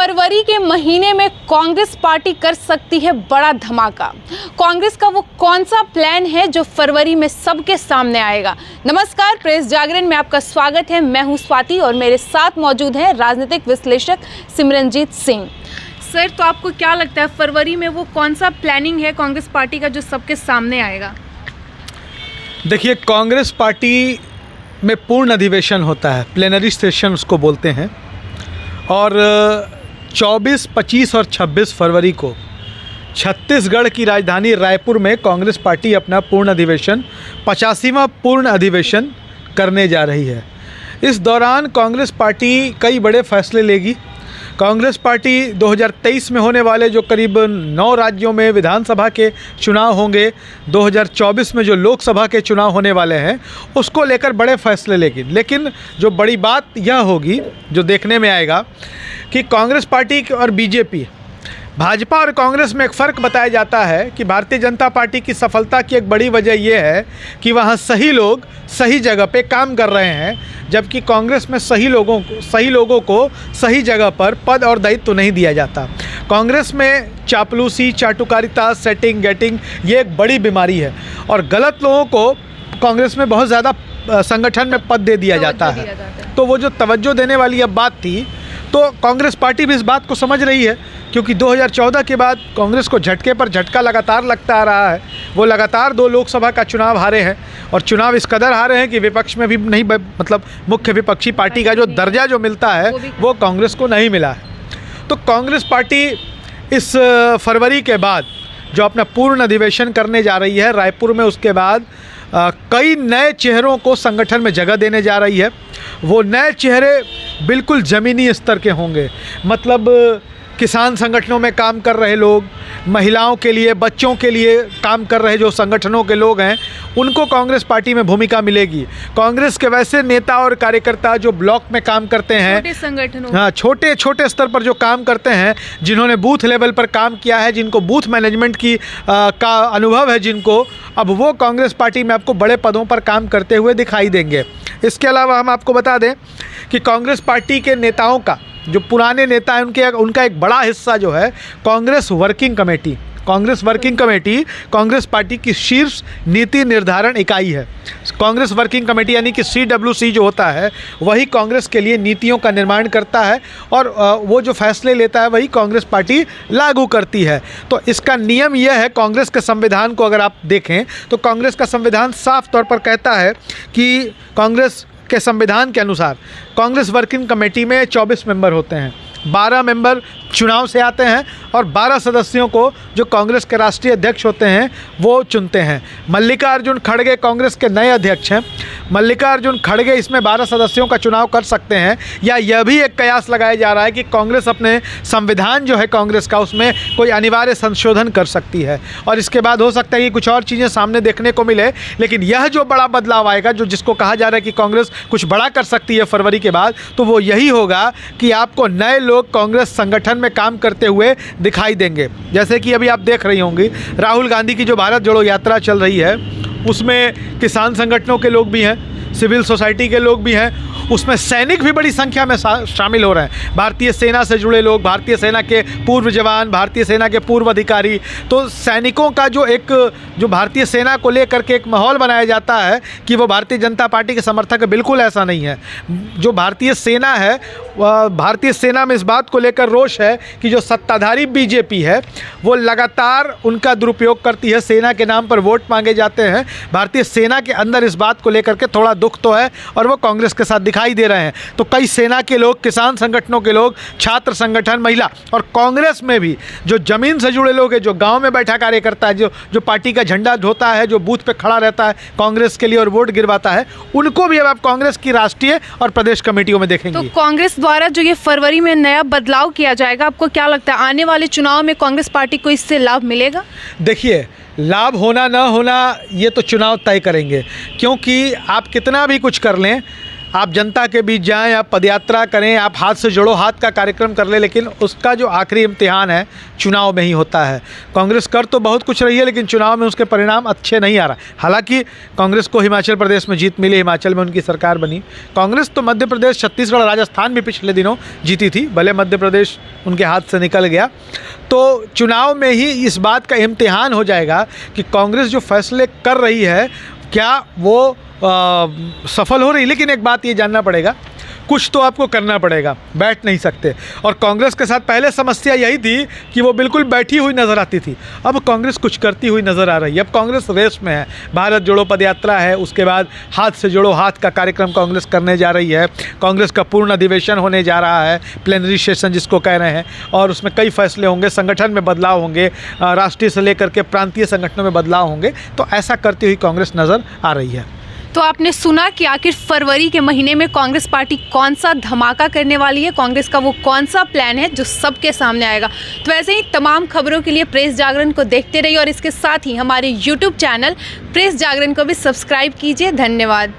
फरवरी के महीने में कांग्रेस पार्टी कर सकती है बड़ा धमाका। कांग्रेस का वो कौन सा प्लान है जो फरवरी में सबके सामने आएगा। नमस्कार, प्रेस जागरण में आपका स्वागत है। मैं हूं स्वाति और मेरे साथ मौजूद हैं राजनीतिक विश्लेषक सिमरनजीत सिंह। सर, तो आपको क्या लगता है फरवरी में वो कौन सा प्लानिंग है कांग्रेस पार्टी का जो सबके सामने आएगा? देखिए, कांग्रेस पार्टी में पूर्ण अधिवेशन होता है, प्लेनरी सेशन उसको बोलते हैं, और 24, 25 और 26 फरवरी को छत्तीसगढ़ की राजधानी रायपुर में कांग्रेस पार्टी अपना पूर्ण अधिवेशन 85वां पूर्ण अधिवेशन करने जा रही है। इस दौरान कांग्रेस पार्टी कई बड़े फैसले लेगी। कांग्रेस पार्टी 2023 में होने वाले जो करीब 9 राज्यों में विधानसभा के चुनाव होंगे, 2024 में जो लोकसभा के चुनाव होने वाले हैं, उसको लेकर बड़े फैसले लेगी। लेकिन जो बड़ी बात यह होगी, जो देखने में आएगा, कि कांग्रेस पार्टी और बीजेपी, भाजपा और कांग्रेस में एक फ़र्क बताया जाता है कि भारतीय जनता पार्टी की सफलता की एक बड़ी वजह यह है कि वहाँ सही लोग सही जगह पे काम कर रहे हैं, जबकि कांग्रेस में सही लोगों को सही जगह पर पद और दायित्व नहीं दिया जाता। कांग्रेस में चापलूसी, चाटुकारिता, सेटिंग गेटिंग ये एक बड़ी बीमारी है, और गलत लोगों को कांग्रेस में बहुत ज़्यादा संगठन में पद दे दिया जाता है। तो वो जो तवज्जो देने वाली अब बात थी, तो कांग्रेस पार्टी भी इस बात को समझ रही है, क्योंकि 2014 के बाद कांग्रेस को झटके पर झटका लगातार लगता आ रहा है। वो लगातार 2 लोकसभा का चुनाव हारे हैं, और चुनाव इस कदर हारे हैं कि विपक्ष में भी नहीं, मतलब मुख्य विपक्षी पार्टी का जो दर्जा जो मिलता है वो कांग्रेस को नहीं मिला है। तो कांग्रेस पार्टी इस फरवरी के बाद जो अपना पूर्ण अधिवेशन करने जा रही है रायपुर में, उसके बाद कई नए चेहरों को संगठन में जगह देने जा रही है। वो नए चेहरे बिल्कुल ज़मीनी स्तर के होंगे, मतलब किसान संगठनों में काम कर रहे लोग, महिलाओं के लिए, बच्चों के लिए काम कर रहे जो संगठनों के लोग हैं, उनको कांग्रेस पार्टी में भूमिका मिलेगी। कांग्रेस के वैसे नेता और कार्यकर्ता जो ब्लॉक में काम करते हैं, छोटे संगठनों, हाँ, छोटे स्तर पर जो काम करते हैं, जिन्होंने बूथ लेवल पर काम किया है, जिनको बूथ मैनेजमेंट का अनुभव है, जिनको, अब वो कांग्रेस पार्टी में आपको बड़े पदों पर काम करते हुए दिखाई देंगे। इसके अलावा हम आपको बता दें कि कांग्रेस पार्टी के नेताओं का, जो पुराने नेता हैं, उनका एक बड़ा हिस्सा जो है Congress working committee Congress party की शीर्ष नीति निर्धारण इकाई है। कांग्रेस वर्किंग कमेटी यानी कि CWC जो होता है, वही कांग्रेस के लिए नीतियों का निर्माण करता है, और वो जो फैसले लेता है वही कांग्रेस पार्टी लागू करती है। तो इसका नियम यह है, कांग्रेस के संविधान को अगर आप देखें तो कांग्रेस का संविधान साफ तौर पर कहता है कि कांग्रेस के संविधान के अनुसार कांग्रेस वर्किंग कमेटी में 24 मेंबर होते हैं। 12 मेंबर चुनाव से आते हैं, और 12 सदस्यों को जो कांग्रेस के राष्ट्रीय अध्यक्ष होते हैं वो चुनते हैं। मल्लिकार्जुन खड़गे कांग्रेस के नए अध्यक्ष हैं। मल्लिकार्जुन खड़गे इसमें 12 सदस्यों का चुनाव कर सकते हैं, या यह भी एक कयास लगाया जा रहा है कि कांग्रेस अपने संविधान जो है कांग्रेस का, उसमें कोई अनिवार्य संशोधन कर सकती है, और इसके बाद हो सकता है कि कुछ और चीज़ें सामने देखने को मिले। लेकिन यह जो बड़ा बदलाव आएगा, जो जिसको कहा जा रहा है कि कांग्रेस कुछ बड़ा कर सकती है फरवरी के बाद, तो वो यही होगा कि आपको नए लोग कांग्रेस संगठन में काम करते हुए दिखाई देंगे। जैसे कि अभी आप देख रही होंगी, राहुल गांधी की जो भारत जोड़ो यात्रा चल रही है, उसमें किसान संगठनों के लोग भी हैं, सिविल सोसाइटी के लोग भी हैं, उसमें सैनिक भी बड़ी संख्या में शामिल हो रहे हैं। भारतीय सेना से जुड़े लोग, भारतीय सेना के पूर्व जवान, भारतीय सेना के पूर्व अधिकारी। तो सैनिकों का जो भारतीय सेना को लेकर के एक माहौल बनाया जाता है कि वो भारतीय जनता पार्टी के समर्थक है, बिल्कुल ऐसा नहीं है। जो भारतीय सेना है, भारतीय सेना में इस बात को लेकर रोष है कि जो सत्ताधारी बीजेपी है वो लगातार उनका दुरुपयोग करती है। सेना के नाम पर वोट मांगे जाते हैं। भारतीय सेना के अंदर इस बात को लेकर के थोड़ा दुख तो है, और वो कांग्रेस के साथ दिखाई दे रहे हैं। तो कई सेना के लोग, किसान संगठनों के लोग, छात्र संगठन, महिला, और कांग्रेस में भी जो ज़मीन से जुड़े लोग हैं, जो गांव में बैठा कार्यकर्ता है, जो पार्टी का झंडा ढोता है, जो बूथ पे खड़ा रहता है कांग्रेस के लिए और वोट गिरवाता है, उनको भी अब आप कांग्रेस की राष्ट्रीय और प्रदेश कमेटियों में देखेंगे। तो कांग्रेस द्वारा जो ये फरवरी में नया बदलाव किया जाएगा, आपको क्या लगता है आने वाले चुनाव में कांग्रेस पार्टी को इससे लाभ मिलेगा? देखिए, लाभ होना ना होना ये तो चुनाव तय करेंगे, क्योंकि आप कितना भी कुछ कर लें, आप जनता के बीच जाएं, आप पदयात्रा करें, आप हाथ से जोड़ो हाथ का कार्यक्रम कर लें, लेकिन उसका जो आखिरी इम्तिहान है चुनाव में ही होता है। कांग्रेस कर तो बहुत कुछ रही है, लेकिन चुनाव में उसके परिणाम अच्छे नहीं आ रहा। हालांकि कांग्रेस को हिमाचल प्रदेश में जीत मिली, हिमाचल में उनकी सरकार बनी। कांग्रेस तो मध्य प्रदेश, छत्तीसगढ़, राजस्थान भी पिछले दिनों जीती थी, भले मध्य प्रदेश उनके हाथ से निकल गया। तो चुनाव में ही इस बात का इम्तिहान हो जाएगा कि कांग्रेस जो फैसले कर रही है क्या वो सफल हो रही। लेकिन एक बात ये जानना पड़ेगा, कुछ तो आपको करना पड़ेगा, बैठ नहीं सकते। और कांग्रेस के साथ पहले समस्या यही थी कि वो बिल्कुल बैठी हुई नज़र आती थी। अब कांग्रेस कुछ करती हुई नज़र आ रही है। अब कांग्रेस रेस में है, भारत जोड़ो पदयात्रा है, उसके बाद हाथ से जोड़ो हाथ का कार्यक्रम कांग्रेस करने जा रही है। कांग्रेस का पूर्ण अधिवेशन होने जा रहा है, प्लेनरी सेशन जिसको कह रहे हैं, और उसमें कई फैसले होंगे, संगठन में बदलाव होंगे, राष्ट्रीय से लेकर के प्रांतीय संगठनों में बदलाव होंगे। तो ऐसा करती हुई कांग्रेस नज़र आ रही है। तो आपने सुना कि आखिर फरवरी के महीने में कांग्रेस पार्टी कौन सा धमाका करने वाली है, कांग्रेस का वो कौन सा प्लान है जो सबके सामने आएगा। तो ऐसे ही तमाम खबरों के लिए प्रेस जागरण को देखते रहिए और इसके साथ ही हमारे YouTube चैनल प्रेस जागरण को भी सब्सक्राइब कीजिए। धन्यवाद।